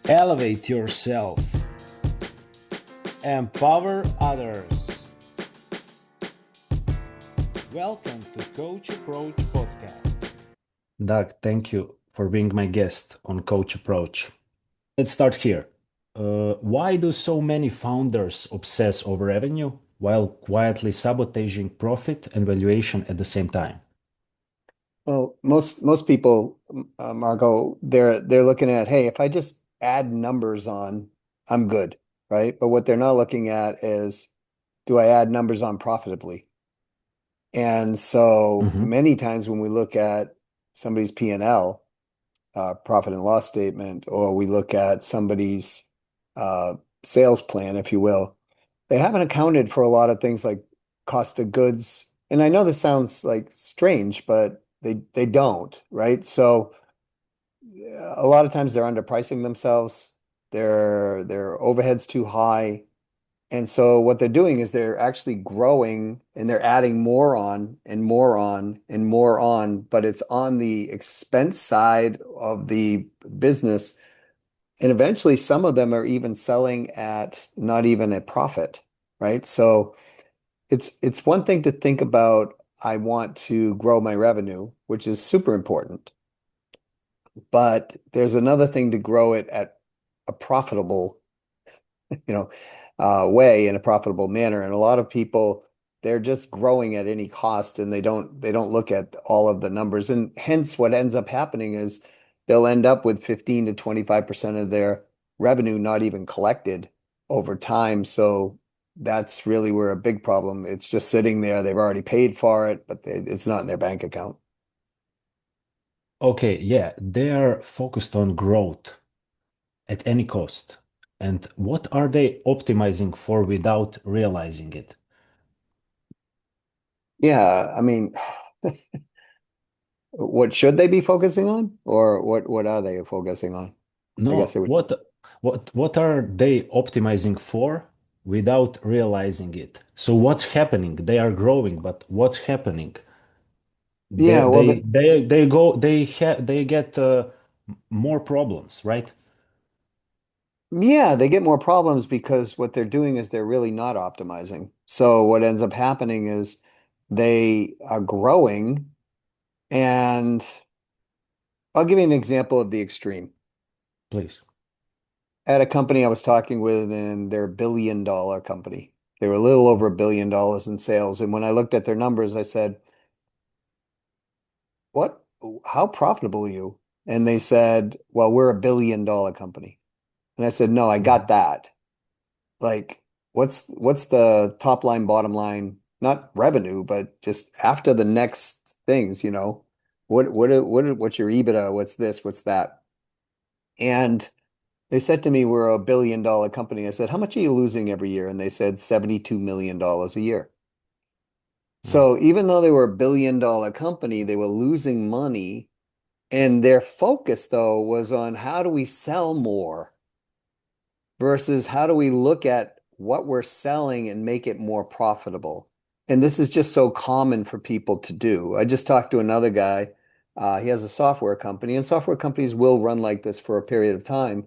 Elevate yourself. Empower others. Welcome to Coach Approach Podcast. Doug, thank you for being my guest on Coach Approach. Let's start here. Why do so many founders obsess over revenue while quietly sabotaging profit and valuation at the same time? Well, most people, Marko, they're looking at, hey, if I just add numbers on, I'm good, right? But what they're not looking at is, do I add numbers on profitably? And so Mhm. many times when we look at somebody's P&L, profit and loss statement, or we look at somebody's uh, sales plan, if you will, they haven't accounted for a lot of things like cost of goods. And I know this sounds like strange, but they don't, right? So a lot of times they're underpricing themselves. Their overhead's too high. And so what they're doing is they're actually growing and they're adding more on and more on and more on, but it's on the expense side of the business. And eventually some of them are even selling at not even a profit, right? So it's one thing to think about, I want to grow my revenue, which is super important, but there's another thing to grow it at a profitable, you know, way, in a profitable manner. And a lot of people, they're just growing at any cost and they don't look at all of the numbers. And hence what ends up happening is they'll end up with 15 to 25% of their revenue not even collected over time. So that's really where a big problem. It's just sitting there. They've already paid for it, but it's not in their bank account. Okay, yeah, they are focused on growth at any cost. And what are they optimizing for without realizing it? Yeah, I mean, what should they be focusing on, or what are they focusing on? I guess No, they would. what are they optimizing for without realizing it? So what's happening? They are growing, but what's happening? Yeah, well, They get more problems, right? yeah, they get more problems because what they're doing is they're really not optimizing. So what ends up happening is they are growing, and I'll give you an example of the extreme. Please. At a company I was talking with, and they're $1 billion company. They were a little over $1 billion in sales. And when I looked at their numbers, I said, "What? How profitable are you?" And they said, "Well, we're $1 billion company." And I said, "No, I got Mhm. that. Like, what's the top line, bottom line, not revenue, but just after the next things, what's your EBITDA? What's this? What's that?" And they said to me, "We're $1 billion company." I said, "How much are you losing every year?" And they said $72 million a year. Mm. So even though they were $1 billion company, they were losing money. And their focus, though, was on how do we sell more versus how do we look at what we're selling and make it more profitable. And this is just so common for people to do. I just talked to another guy. He has a software company, and software companies will run like this for a period of time.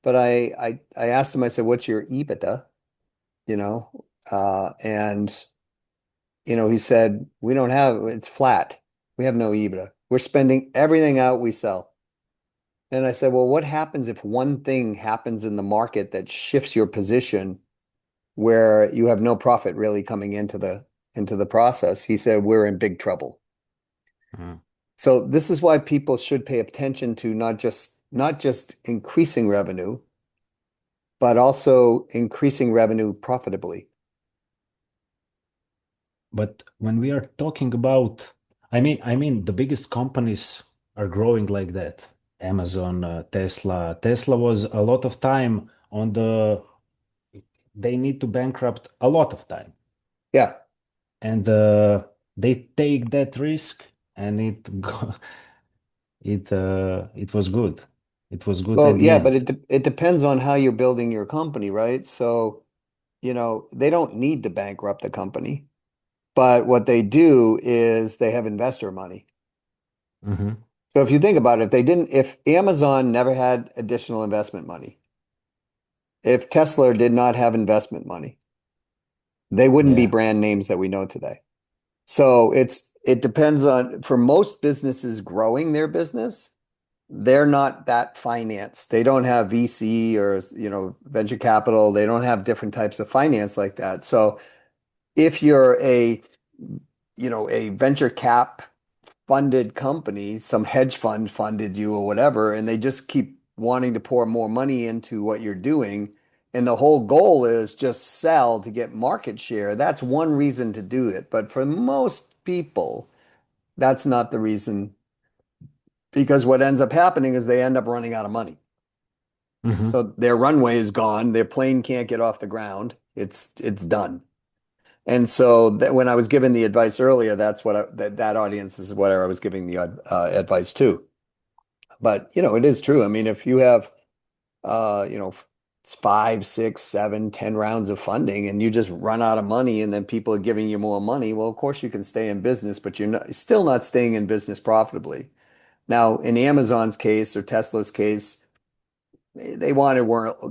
But I asked him, I said, "What's your EBITDA?" You know, and he said, "We don't have, it's flat. We have no EBITDA. We're spending everything out we sell." And I said, "Well, what happens if one thing happens in the market that shifts your position where you have no profit really coming into the process?" He said, "We're in big trouble." Mm. So this is why people should pay attention to not just increasing revenue, but also increasing revenue profitably. But when we are talking about, I mean, the biggest companies are growing like that. Amazon, Tesla. Tesla was a lot of time on the, they need to bankrupt a lot of time. Yeah. And they take that risk and it was good. It was good Well, at the yeah, but end. it depends on how you're building your company, right? So, they don't need to bankrupt the company, but what they do is they have investor money. Hmm. So if you think about it, if Amazon never had additional investment money, If Tesla did not have investment money, they wouldn't be Yeah. brand names that we know today. So it depends on for most businesses growing their business, they're not that financed. They don't have VC or venture capital. They don't have different types of finance like that. So if you're a venture cap funded company, some hedge fund funded you or whatever, and they just keep wanting to pour more money into what you're doing, and the whole goal is just sell to get market share, that's one reason to do it. But for most people, that's not the reason because what ends up happening is they end up running out of money. Hmm. So their runway is gone, their plane can't get off the ground. It's done. And so that when I was given the advice earlier, that's what that audience is what I was giving the advice to. But it is true. I mean, if you have uh, you know, five, six, seven, 10 rounds of funding and you just run out of money and then people are giving you more money, well, of course you can stay in business, but you're still not staying in business profitably. Now, in Amazon's case or Tesla's case, they wanted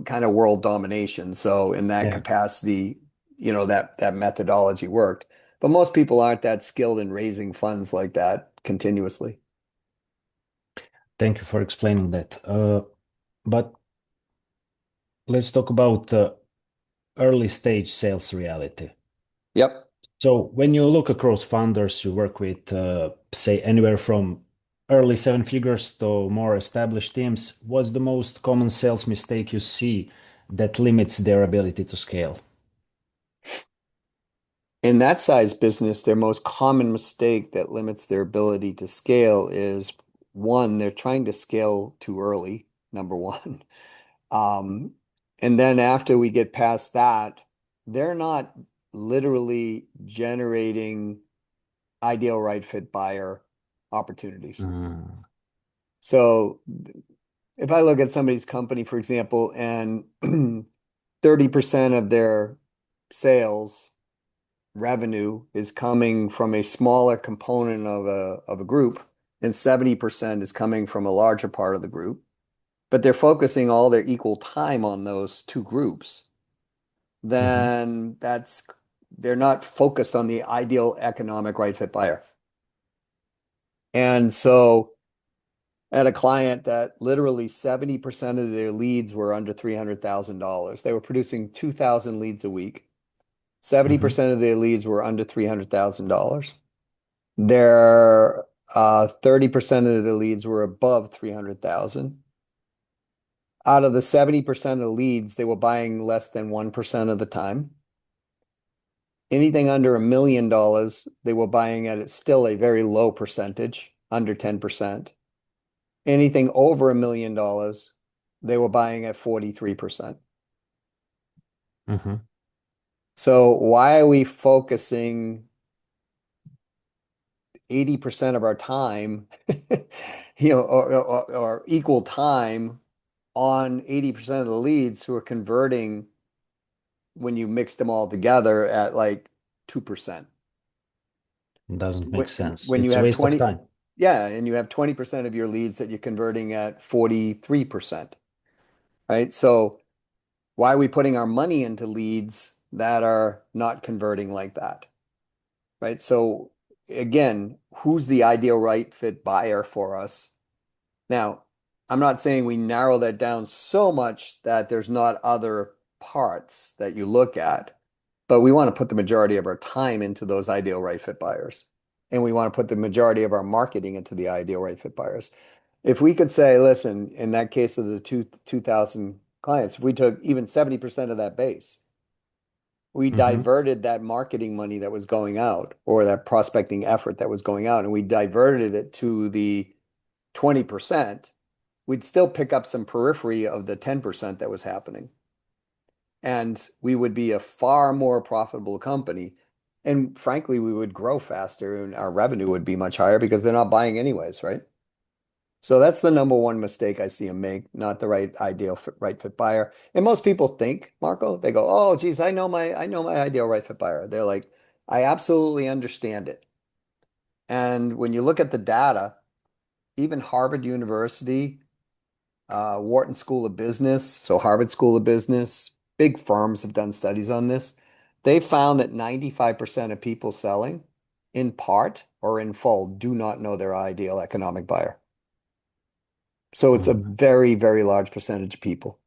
kind of world domination. So in that Yeah. capacity, that methodology worked. But most people aren't that skilled in raising funds like that continuously. Thank you for explaining that. But let's talk about early stage sales reality. Yep. So when you look across founders you work with, say anywhere from early seven figures to more established teams, what's the most common sales mistake you see that limits their ability to scale? In that size business, their most common mistake that limits their ability to scale is one, they're trying to scale too early, number one. Um, and then after we get past that, they're not literally generating ideal right fit buyer opportunities. Mm. So if I look at somebody's company, for example, and 30% of their sales revenue is coming from a smaller component of a group, and 70% is coming from a larger part of the group, but they're focusing all their equal time on those two groups, Mhm. then they're not focused on the ideal economic right fit buyer. And so I had a client that literally 70% of their leads were under $300,000. They were producing 2,000 leads a week. Mhm. 70% of their leads were under $300,000. Their 30% of the leads were above 300,000. Out of the 70% of the leads, they were buying less than 1% of the time. Anything under $1 million, they were buying at still a very low percentage, under 10%. Anything over $1 million, they were buying at 43%. Mhm. So why are we focusing 80% of our time, or equal time on 80% of the leads who are converting when you mix them all together at like 2%? Doesn't make When, sense. when you It's a have waste of 20, time. yeah, and you have 20% of your leads that you're converting at 43%, right? So why are we putting our money into leads that are not converting like that, right? So again, who's the ideal right fit buyer for us? Now, I'm not saying we narrow that down so much that there's not other parts that you look at, but we want to put the majority of our time into those ideal right fit buyers. And we want to put the majority of our marketing into the ideal right fit buyers. If we could say, listen, in that case of the 2,000 clients, if we took even 70% of that base, we Mhm. diverted that marketing money that was going out or that prospecting effort that was going out, and we diverted it to the 20%, we'd still pick up some periphery of the 10% that was happening. And we would be a far more profitable company. And frankly, we would grow faster and our revenue would be much higher because they're not buying anyways, right? So that's the number one mistake I see them make, not the right fit buyer. And most people think, Marco, they go, "Oh, geez, I know my ideal right fit buyer." They're like, "I absolutely understand it." And when you look at the data, even Harvard University Wharton School of Business, so Harvard School of Business, big firms have done studies on this. They found that 95% of people selling, in part or in full, do not know their ideal economic buyer. So it's a Mm. very, very large percentage of people.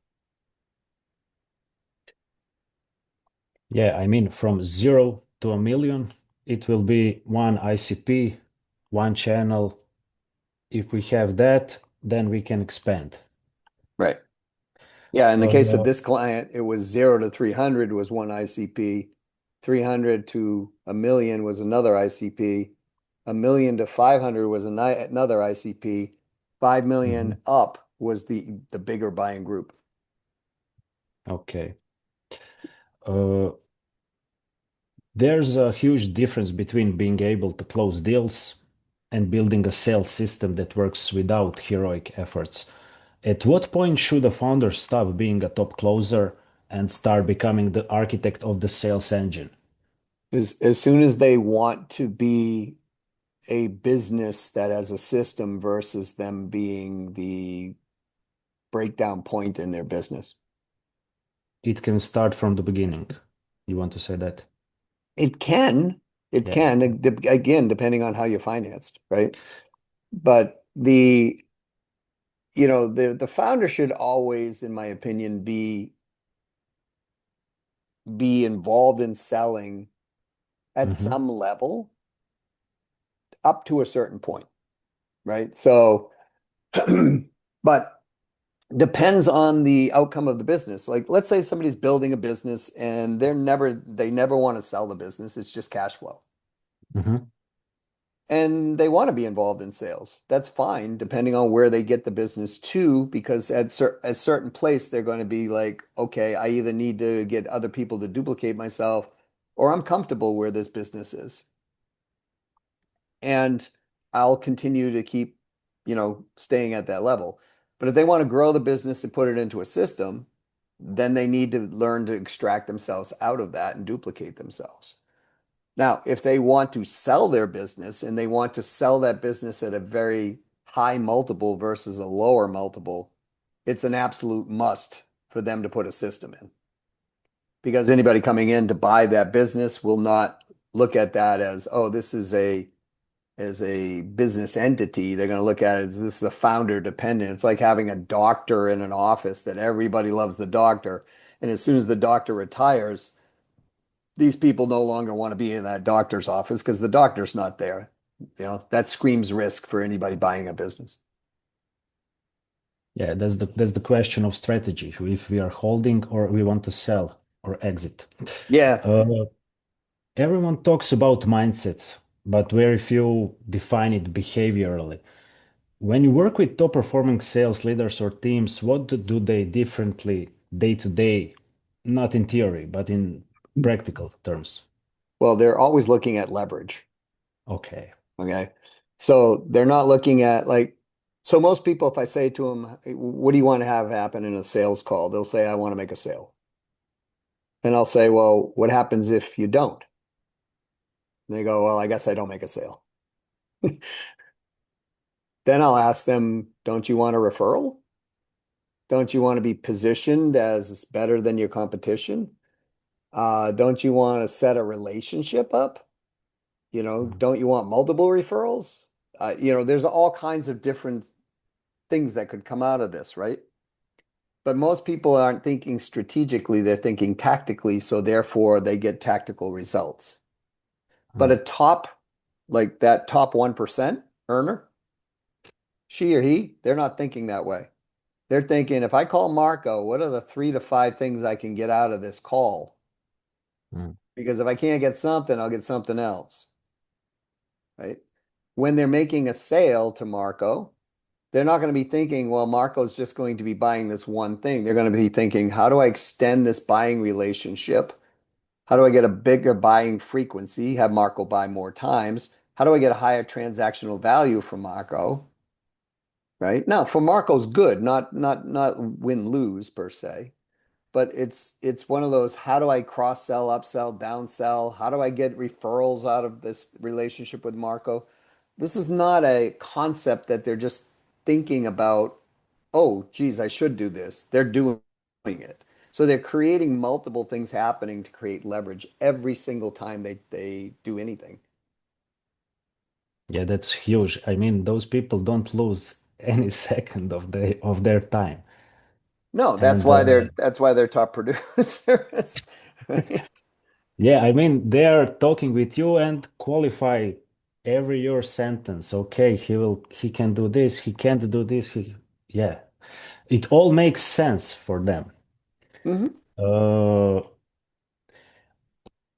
Yeah, I mean, from 0 to 1 million, it will be one ICP, one channel. If we have that, then we can expand. Right. Yeah, in the case of Uh, this client, it was 0 to 300 was one ICP, 300 to 1 million was another ICP, 1 million to 500 was another ICP, 5 million mhm. up was the bigger buying group. Okay. Uh, there's a huge difference between being able to close deals and building a sales system that works without heroic efforts. At what point should a founder stop being a top closer and start becoming the architect of the sales engine? As soon as they want to be a business that has a system versus them being the breakdown point in their business. It can start from the beginning. You want to say that? It can, it Yeah. can, again, depending on how you're financed, right? But the founder should always, in my opinion, be involved in selling at Hmm. some level up to a certain point, right? So, but depends on the outcome of the business. Like, let's say somebody's building a business and they never want to sell the business. It's just cash flow. Hmm. And they want to be involved in sales. That's fine, depending on where they get the business to, because at a certain place, they're going to be like, okay, I either need to get other people to duplicate myself, or I'm comfortable where this business is. And I'll continue to keep, staying at that level. But if they want to grow the business and put it into a system, then they need to learn to extract themselves out of that and duplicate themselves. Now, if they want to sell their business and they want to sell that business at a very high multiple versus a lower multiple, it's an absolute must for them to put a system in. Because anybody coming in to buy that business will not look at that as, oh, this is a business entity. They're going to look at it as this is a founder dependent. It's like having a doctor in an office that everybody loves the doctor. And as soon as the doctor retires, these people no longer want to be in that doctor's office because the doctor's not there. That screams risk for anybody buying a business. Yeah, that's the question of strategy. If we are holding or we want to sell or exit. Yeah. Uh, Everyone talks about mindset, but very few define it behaviorally. When you work with top performing sales leaders or teams, what do they differently day to day? Not in theory, but in practical terms. Well, they're always looking at leverage. Okay. Okay. So they're not looking at so most people, if I say to them, "Hey, what do you want to have happen in a sales call?" They'll say, I want to make a sale. And I'll say, well, what happens if you don't? And they go, well, I guess I don't make a sale. Then I'll ask them, don't you want a referral? Don't you want to be positioned as better than your competition? Don't you want to set a relationship up? Mm. Don't you want multiple referrals? There's all kinds of different things that could come out of this, right? But most people aren't thinking strategically, they're thinking tactically, so therefore they get tactical results. But Mm. like that top 1% earner, she or he, they're not thinking that way. They're thinking, if I call Marko, what are the 3 to 5 things I can get out of this call? Mm. Because if I can't get something, I'll get something else, right? When they're making a sale to Marko, they're not going to be thinking, well, Marco's just going to be buying this one thing. They're going to be thinking, how do I extend this buying relationship? How do I get a bigger buying frequency? Have Marco buy more times? How do I get a higher transactional value from Marco? Right? Now, for Marco's good, not win-lose per se, but it's one of those, how do I cross-sell, upsell, downsell? How do I get referrals out of this relationship with Marco? This is not a concept that they're just thinking about oh, geez, I should do this. They're doing it. So they're creating multiple things happening to create leverage every single time they do anything. Yeah, that's huge. I mean, those people don't lose any second of their time. No, And that's why they're top producers, right? yeah, I mean, they are talking with you and qualify every your sentence. Okay, he can do this, he can't do this. Yeah, it all makes sense for them. Hmm. Uh,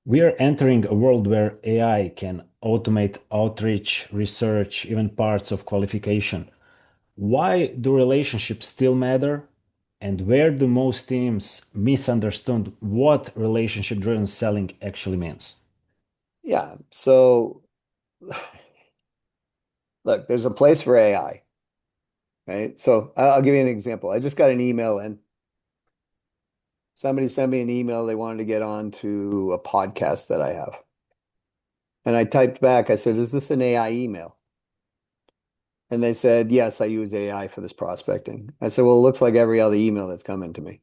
we are entering a world where AI can automate outreach, research, even parts of qualification. Why do relationships still matter? And where do most teams misunderstand what relationship-driven selling actually means? Yeah. So look, there's a place for AI, right? So I'll give you an example. I just got an email in. Somebody sent me an email. They wanted to get on to a podcast that I have. And I typed back, I said, is this an AI email? And they said, yes, I use AI for this prospecting. I said, well, it looks like every other email that's coming to me.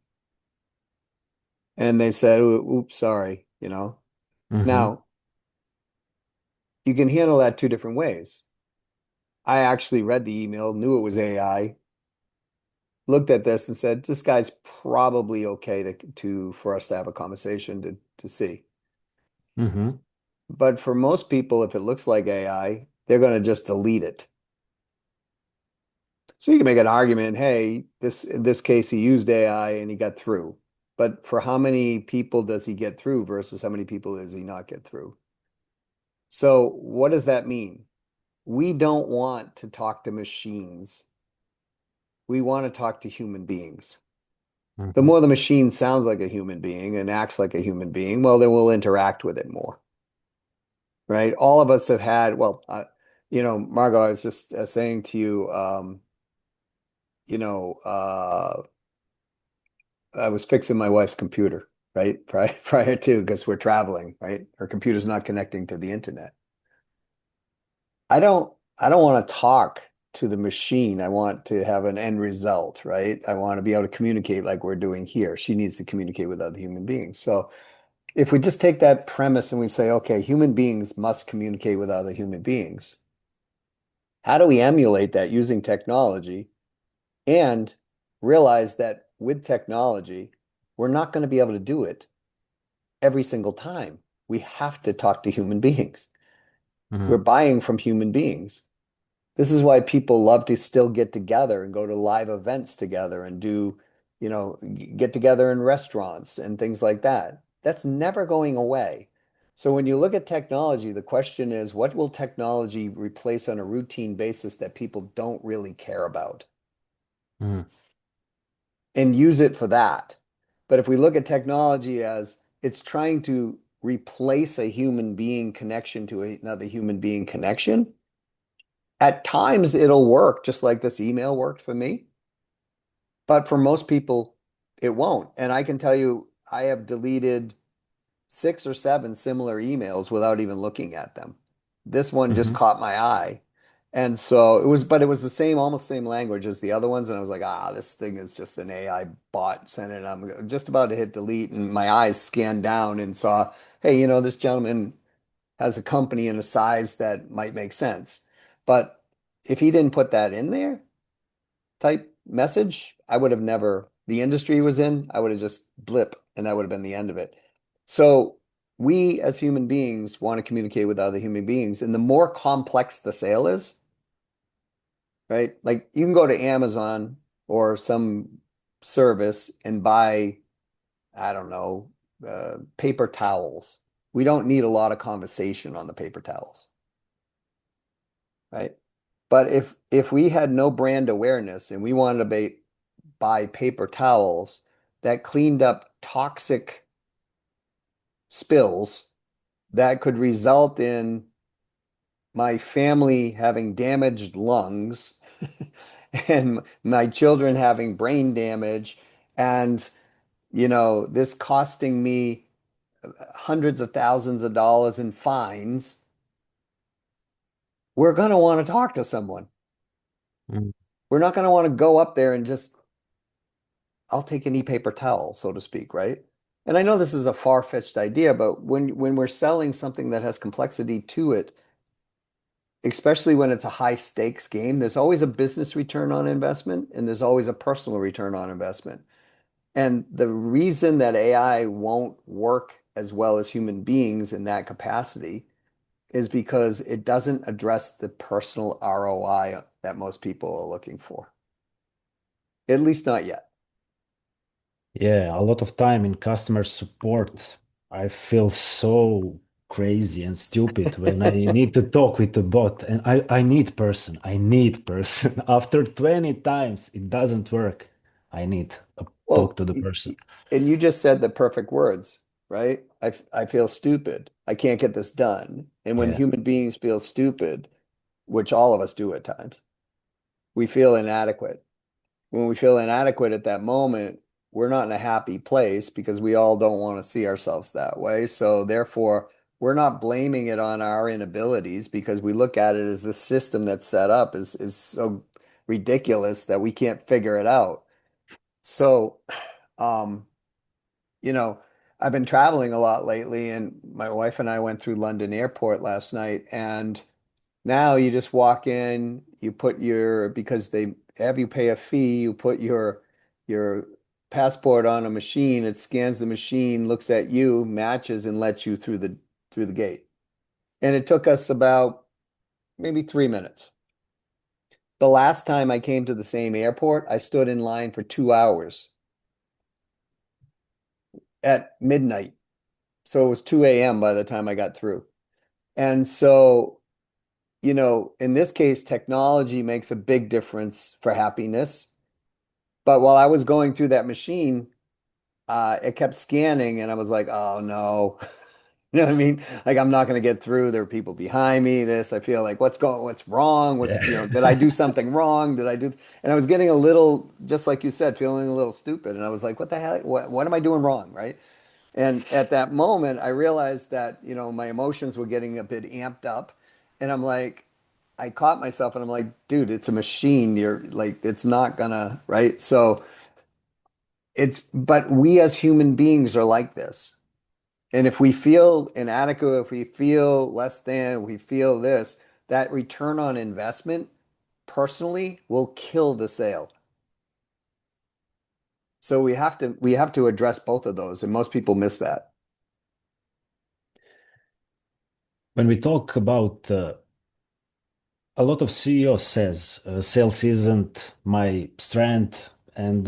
And they said, oops, sorry, you know. Mm-hmm. Now, you can handle that two different ways. I actually read the email, knew it was AI, looked at this and said, this guy's probably okay to for us to have a conversation to see. Mm-hmm. But for most people, if it looks like AI, they're going to just delete it. So you can make an argument, hey, this in this case he used AI and he got through. But for how many people does he get through versus how many people does he not get through? So what does that mean? We don't want to talk to machines. We want to talk to human beings. The Mm-hmm. more the machine sounds like a human being and acts like a human being, well, then we'll interact with it more, right? All of us have had, well, Margo, I was just saying to you, you know, I was fixing my wife's computer, right? Prior to, because we're traveling, right? Her computer's not connecting to the internet. I don't want to talk to the machine. I want to have an end result, right? I want to be able to communicate like we're doing here. She needs to communicate with other human beings. So if we just take that premise and we say, okay, human beings must communicate with other human beings, how do we emulate that using technology and realize that with technology, we're not going to be able to do it every single time. We have to talk to human beings. We're Mm-hmm. buying from human beings. This is why people love to still get together and go to live events together and do, get together in restaurants and things like that. That's never going away. So when you look at technology, the question is, what will technology replace on a routine basis that people don't really care about? Mm-hmm. And use it for that. But if we look at technology as it's trying to replace a human being connection to another human being connection, at times it'll work just like this email worked for me. But for most people, it won't. And I can tell you, I have deleted 6 or 7 similar emails without even looking at them. This one just Mm-hmm. caught my eye. And so but it was the same, almost same language as the other ones. And I was like, this thing is just an AI bot sent it. I'm just about to hit delete. And my eyes scanned down and saw, hey, this gentleman has a company in a size that might make sense. But if he didn't put that in there, type message, I would have never, the industry he was in, I would have just blip and that would have been the end of it. So we as human beings want to communicate with other human beings. And the more complex the sale is, right? Like you can go to Amazon or some service and buy, I don't know, paper towels. We don't need a lot of conversation on the paper towels, right? But if we had no brand awareness and we wanted to buy paper towels that cleaned up toxic spills that could result in my family having damaged lungs and my children having brain damage and this costing me hundreds of thousands of dollars in fines, we're going to want to talk to someone. we're not going to want to go up there and just, I'll take any paper towel, so to speak, right? And I know this is a far-fetched idea, but when we're selling something that has complexity to it, especially when it's a high stakes game, there's always a business return on investment and there's always a personal return on investment. And the reason that AI won't work as well as human beings in that capacity is because it doesn't address the personal ROI that most people are looking for. At least not yet. Yeah, a lot of time in customer support, I feel so crazy and stupid when I need to talk with the bot. And I need person. I need person. After 20 times, it doesn't work. I need a talk Well, to the person. and you just said the perfect words, right? I feel stupid. I can't get this done. And when Yeah. human beings feel stupid, which all of us do at times, we feel inadequate. When we feel inadequate at that moment, we're not in a happy place because we all don't want to see ourselves that way. So therefore, we're not blaming it on our inabilities because we look at it as the system that's set up is so ridiculous that we can't figure it out. So, um, you know, I've been traveling a lot lately, and my wife and I went through London Airport last night, and now you just walk in, you put your, because they have you pay a fee, you put your passport on a machine, it scans the machine, looks at you, matches, and lets you through the gate. And it took us about maybe 3 minutes. The last time I came to the same airport, I stood in line for 2 hours at midnight. So it was 2 a.m. by the time I got through. And so, in this case, technology makes a big difference for happiness. But while I was going through that machine, it kept scanning, and I was like, "Oh no." You know what I mean? Like I'm not going to get through. There are people behind me. I feel like what's wrong? Did I Yeah. do something wrong? Did I do? And I was getting a little, just like you said, feeling a little stupid. And I was like, what the hell? What am I doing wrong? Right? And at that moment, I realized that, my emotions were getting a bit amped up. And I caught myself and I'm like, dude, it's a machine. You're like, it's not gonna, right? So but we as human beings are like this. And if we feel inadequate, if we feel less than, we feel this, that return on investment personally will kill the sale. So we have to address both of those, and most people miss that. When we talk about a lot of CEO says sales isn't my strength, and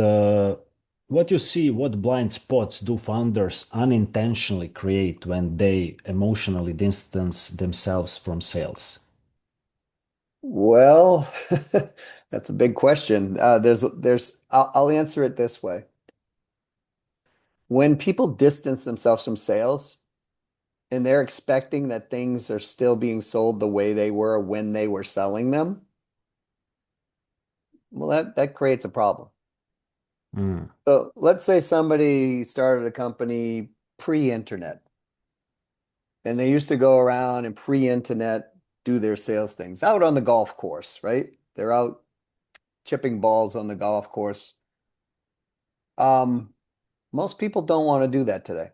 what you see, what blind spots do founders unintentionally create when they emotionally distance themselves from sales? Well, that's a big question. I'll answer it this way. When people distance themselves from sales and they're expecting that things are still being sold the way they were when they were selling them, well, that creates a problem. Mm, So let's say somebody started a company pre-internet and they used to go around and pre-internet do their sales things out on the golf course, right? They're out chipping balls on the golf course. Um, Most people don't want to do that today.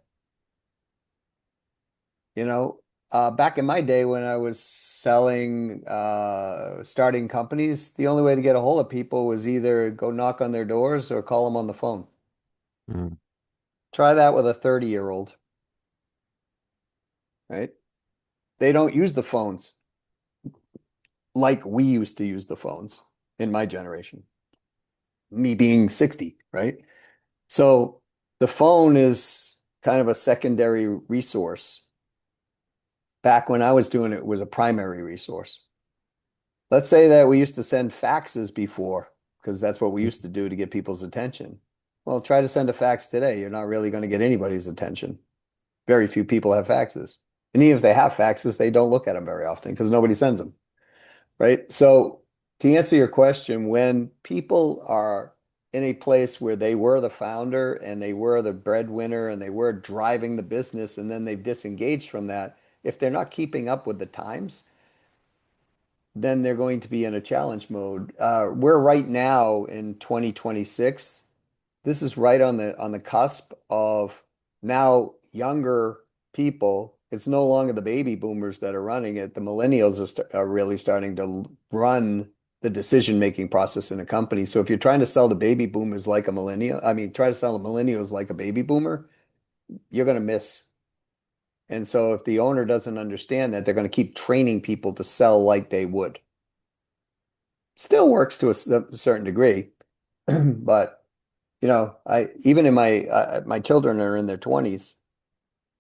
You know, Back in my day when I was starting companies, the only way to get a hold of people was either go knock on their doors or call them on the phone. mm. Try that with a 30-year-old, right? They don't use the phones like we used to use the phones in my generation, me being 60, right? So the phone is kind of a secondary resource. Back when I was doing it, it was a primary resource. Let's say that we used to send faxes before, because that's what we used to do to get people's attention. Well, try to send a fax today. You're not really going to get anybody's attention. Very few people have faxes. And even if they have faxes, they don't look at them very often because nobody sends them, right? So to answer your question, when people are in a place where they were the founder and they were the breadwinner and they were driving the business and then they've disengaged from that, if they're not keeping up with the times, then they're going to be in a challenge mode. We're right now in 2026. This is right on the cusp of now younger people. It's no longer the baby boomers that are running it. The millennials are really starting to run the decision-making process in a company. So if you're trying to sell the baby boomers like a millennial, I mean, try to sell the millennials like a baby boomer, you're going to miss. And so if the owner doesn't understand that, they're going to keep training people to sell like they would. Still works to a certain degree, but I even in my children are in their 20s.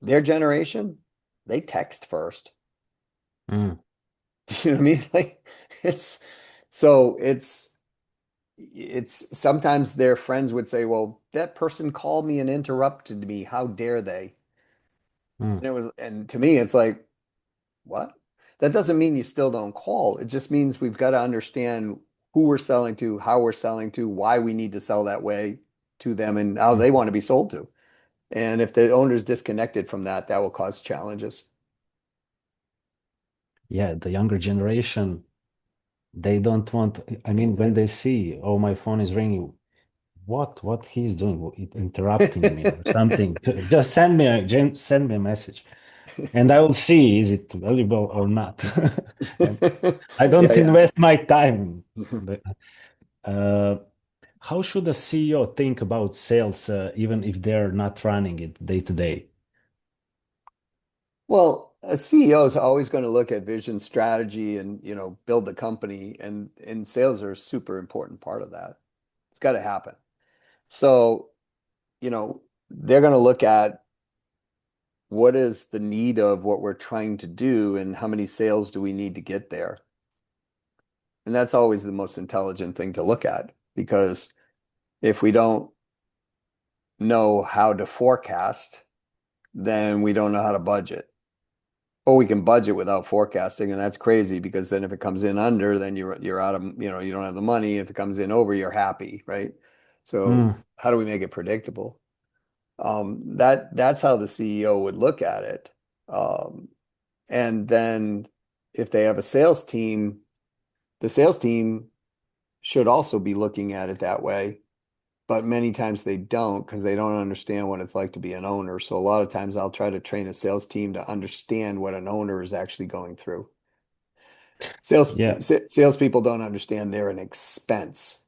Their generation, they text first. Mm, You know what I mean? Like it's so it's sometimes their friends would say, "Well, that person called me and interrupted me. How dare they?" mm. And to me, it's like, what? That doesn't mean you still don't call. It just means we've got to understand who we're selling to, how we're selling to, why we need to sell that way to them, and how they want to be sold to. And if the owner's disconnected from that, that will cause challenges. Yeah, the younger generation, they don't want, I mean, when they see, oh, my phone is ringing, what he's doing, interrupting me or something, just send me a message and I will see is it valuable or not. And I Yeah, don't yeah. invest my time. But, uh, how should a CEO think about sales, even if they're not running it day to day? Well, a CEO is always going to look at vision, strategy, and build the company, and sales are a super important part of that. It's got to happen. So, they're going to look at what is the need of what we're trying to do and how many sales do we need to get there. And that's always the most intelligent thing to look at because if we don't know how to forecast, then we don't know how to budget. Or we can budget without forecasting, and that's crazy because then if it comes in under, then you're out of, you don't have the money. If it comes in over, you're happy, right? So Mm, how do we make it predictable? That's how the CEO would look at it. And then if they have a sales team, the sales team should also be looking at it that way. But many times they don't because they don't understand what it's like to be an owner. So a lot of times I'll try to train a sales team to understand what an owner is actually going through. yeah. Salespeople don't understand they're an expense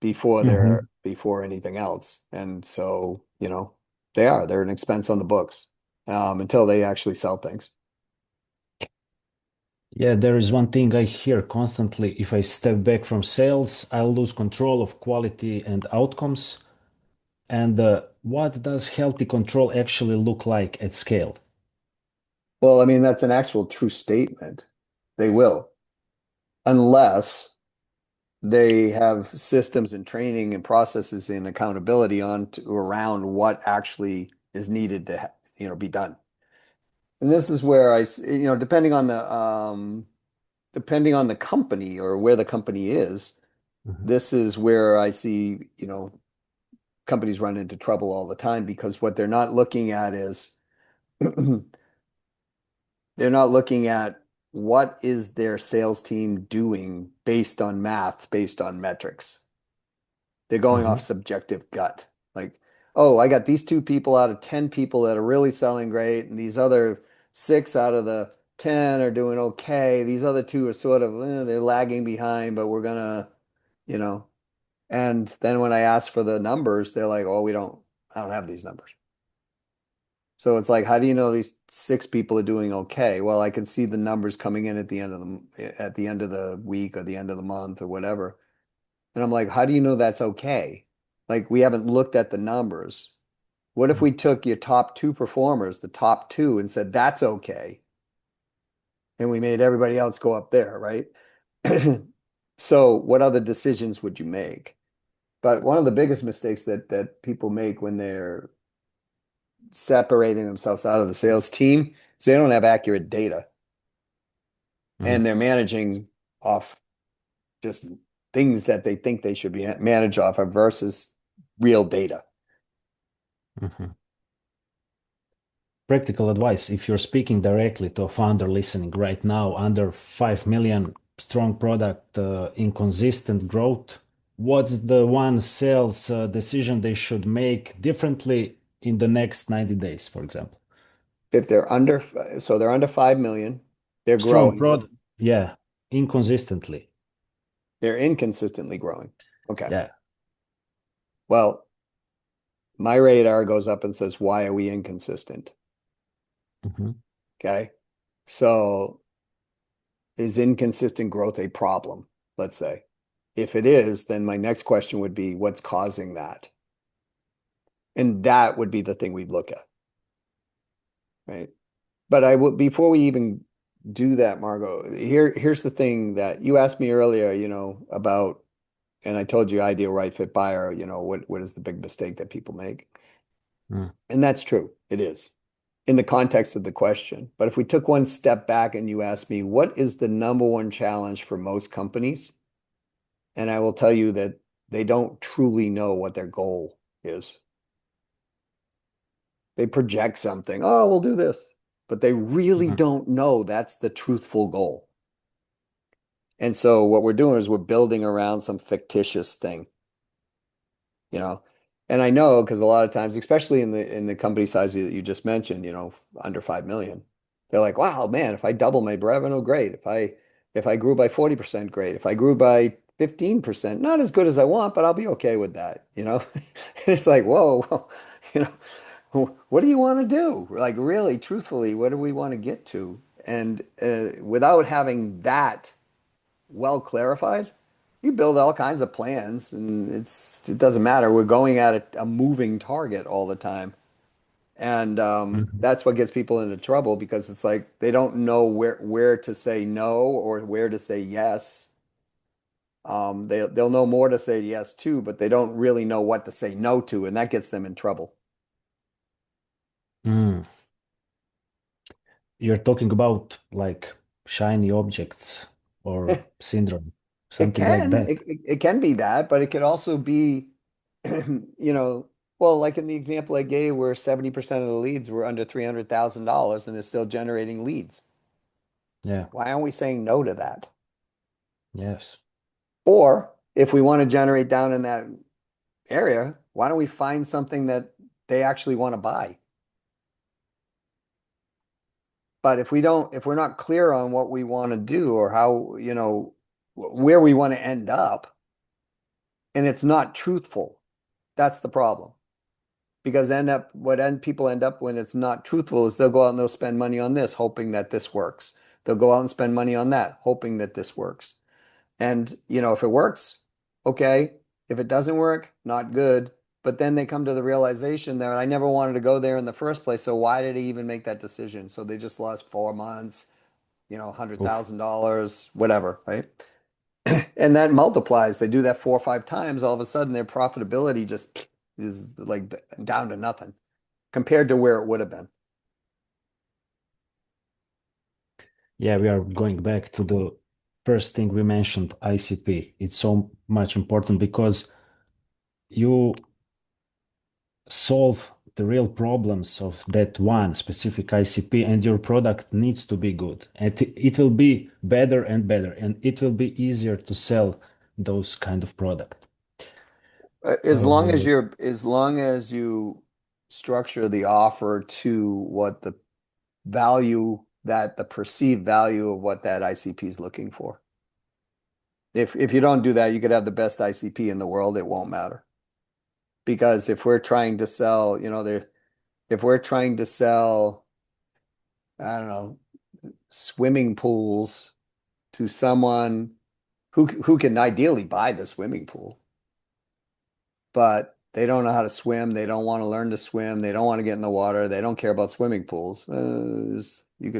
Mhm. before anything else. And so, they're an expense on the books until they actually sell things. Yeah, there is one thing I hear constantly. If I step back from sales, I'll lose control of quality and outcomes. And what does healthy control actually look like at scale? Well, I mean, that's an actual true statement. They will, unless they have systems and training and processes and accountability around what actually is needed to, be done. And this is where depending on the company or where the company is, Mhm. this is where I see, companies run into trouble all the time because what they're not looking at is they're not looking at what is their sales team doing based on math, based on metrics. They're going off Mhm. subjective gut. Like, oh, I got these two people out of 10 people that are really selling great, and these other six out of the 10 are doing okay. These other two are sort of, they're lagging behind, but we're gonna, you know. And then when I ask for the numbers, they're like, oh, I don't have these numbers. So it's like, how do you know these six people are doing okay? Well, I can see the numbers coming in at the end of the week or the end of the month or whatever. And I'm like, how do you know that's okay? Like, we haven't looked at the numbers. What if we took your top two performers, the top two, and said that's okay, and we made everybody else go up there, right? So, what other decisions would you make? But one of the biggest mistakes that people make when they're separating themselves out of the sales team is they don't have accurate data and Mm. they're managing off just things that they think they should be managed off of versus real data. Mhm. practical advice, if you're speaking directly to a founder listening right now, under 5 million, strong product, inconsistent growth, what's the one sales decision they should make differently in the next 90 days, for example? If they're under, so they're under 5 million, they're Strong growing, product, yeah, inconsistently. they're inconsistently growing. Okay. Yeah. Well, my radar goes up and says, why are we inconsistent? Mhm. Okay. So is inconsistent growth a problem? Let's say. If it is, then my next question would be, what's causing that? And that would be the thing we'd look at, right? But I would, before we even do that, Margo, here's the thing that you asked me earlier, about, and I told you ideal right fit buyer, what is the big mistake that people make? Mm. And that's true. It is in the context of the question. But if we took one step back and you asked me, what is the number one challenge for most companies? And I will tell you that they don't truly know what their goal is. They project something, oh, we'll do this, but they really Mhm. don't know that's the truthful goal. And so what we're doing is we're building around some fictitious thing, you know. And I know because a lot of times, especially in the company size that you just mentioned, under 5 million, they're like, wow, man, if I double my revenue, great. If I grew by 40%, great. If I grew by 15%, not as good as I want, but I'll be okay with that, And it's like, whoa, you what do you want to do? Like, really, truthfully, what do we want to get to? And without having that well clarified, you build all kinds of plans, and it doesn't matter. We're going at a moving target all the time, and Mhm. that's what gets people into trouble because it's like they don't know where to say no or where to say yes. They'll know more to say yes to, but they don't really know what to say no to, and that gets them in trouble. Mm. You're talking about like shiny objects or syndrome, It something like can. that. It can be that, but it could also be, you know, well, like in the example I gave where 70% of the leads were under $300,000 and they're still generating leads. Yeah. Why aren't we saying no to that? Yes. Or if we want to generate down in that area, why don't we find something that they actually want to buy? But if we're not clear on what we want to do or how, where we want to end up, and it's not truthful, that's the problem. Because people end up when it's not truthful is they'll go out and they'll spend money on this, hoping that this works. They'll go out and spend money on that, hoping that this works. And, if it works, okay. If it doesn't work, not good. But then they come to the realization that I never wanted to go there in the first place. So why did he even make that decision? So they just lost 4 months, Oof. $100,000, whatever, right? And that multiplies. They do that 4 or 5 times. All of a sudden, their profitability just is like down to nothing compared to where it would have been. Yeah, we are going back to the first thing we mentioned, ICP. It's so much important because you solve the real problems of that one specific ICP, and your product needs to be good. And it will be better and better, and it will be easier to sell those kind of product. Uh, As long as you structure the offer to what the perceived value of what that ICP is looking for. If you don't do that, you could have the best ICP in the world, it won't matter. Because if we're trying to sell, if we're trying to sell, I don't know, swimming pools to someone who can ideally buy the swimming pool, but they don't know how to swim, they don't want to learn to swim, they don't want to get in the water, they don't care about swimming pools. You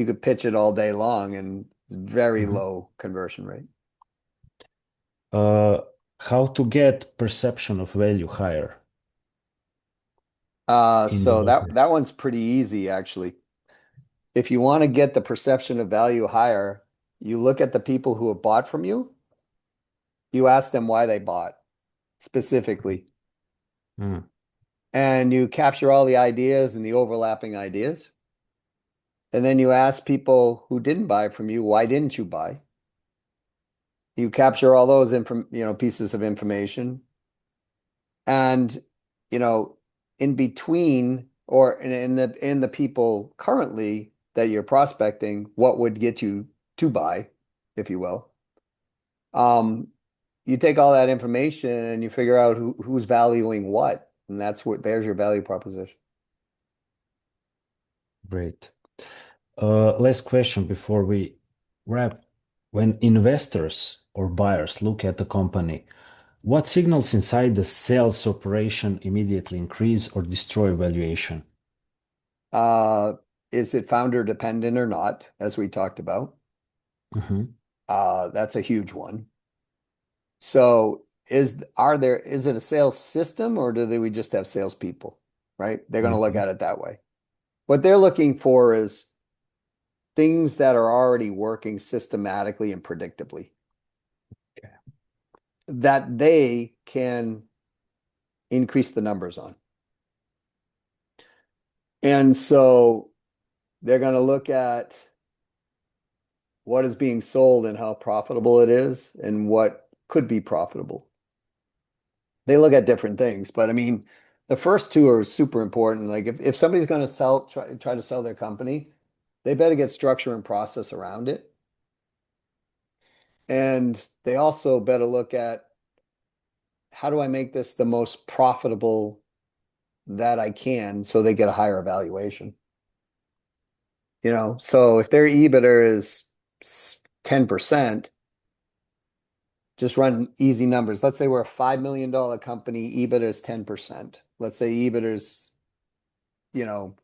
could pitch it all day long and it's very mhm. low conversion rate. Uh, how to get perception of value higher in the So that offer? that one's pretty easy actually. If you want to get the perception of value higher, you look at the people who have bought from you, you ask them why they bought specifically. Mm. and you capture all the ideas and the overlapping ideas. And then you ask people who didn't buy from you, why didn't you buy? You capture all those pieces of information. And, you know, in between or in the people currently that you're prospecting, what would get you to buy, if you will. You take all that information and you figure out who's valuing what, and there's your value proposition. Great. Last question before we wrap. When investors or buyers look at the company, what signals inside the sales operation immediately increase or destroy valuation? Uh, is it founder dependent or not, as we talked about? Mhm. That's a huge one. So is it a sales system or do we just have salespeople, right? They're going to look Mhm. at it that way. What they're looking for is things that are already working systematically and predictably Okay. that they can increase the numbers on. And so they're going to look at what is being sold and how profitable it is and what could be profitable. They look at different things, but I mean, the first two are super important. Like if somebody's going to try to sell their company, they better get structure and process around it. And they also better look at how do I make this the most profitable that I can so they get a higher valuation. So if their EBITDA is 10%, just run easy numbers. Let's say we're a $5 million company, EBITDA is 10%. Let's say EBITDA is, I don't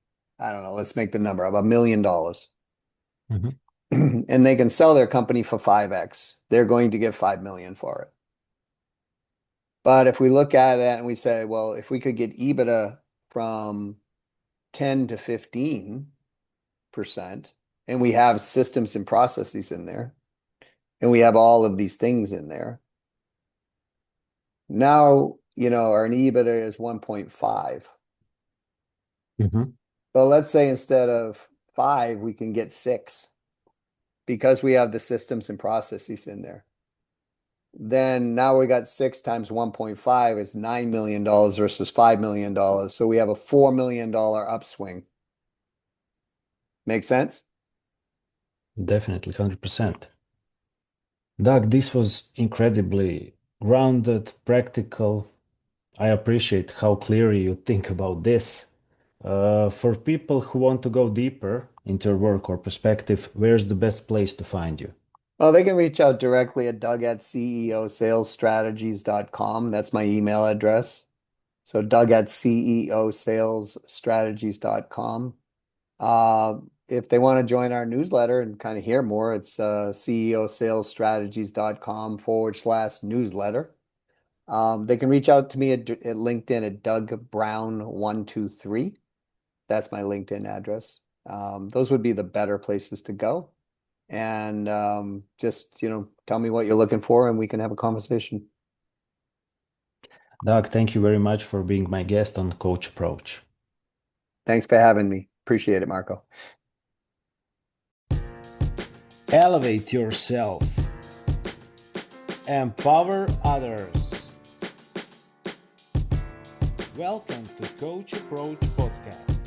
know, let's make the number of $1 million. Mhm. And they can sell their company for 5x. They're going to get 5 million for it. But if we look at that and we say, well, if we could get EBITDA from 10 to 15%, and we have systems and processes in there, and we have all of these things in there, now, our EBITDA is 1.5. Mhm. But let's say instead of 5, we can get 6 because we have the systems and processes in there. Then now we got 6 times 1.5 is $9 million versus $5 million. So we have a $4 million upswing. Make sense? Definitely, 100%. Doug, this was incredibly grounded, practical. I appreciate how clearly you think about this. For people who want to go deeper into your work or perspective, where's the best place to find you? Well, they can reach out directly at doug@ceosalesstrategies.com. That's my email address. So doug@ceosalesstrategies.com. If they want to join our newsletter and kind of hear more, it's ceosalesstrategies.com/newsletter. They can reach out to me at LinkedIn at Doug Brown 123. That's my LinkedIn address. Those would be the better places to go. And just, tell me what you're looking for and we can have a conversation. Doug, thank you very much for being my guest on Coach Approach. Thanks for having me. Appreciate it, Marko. Elevate yourself. Empower others. Welcome to Coach Approach Podcast.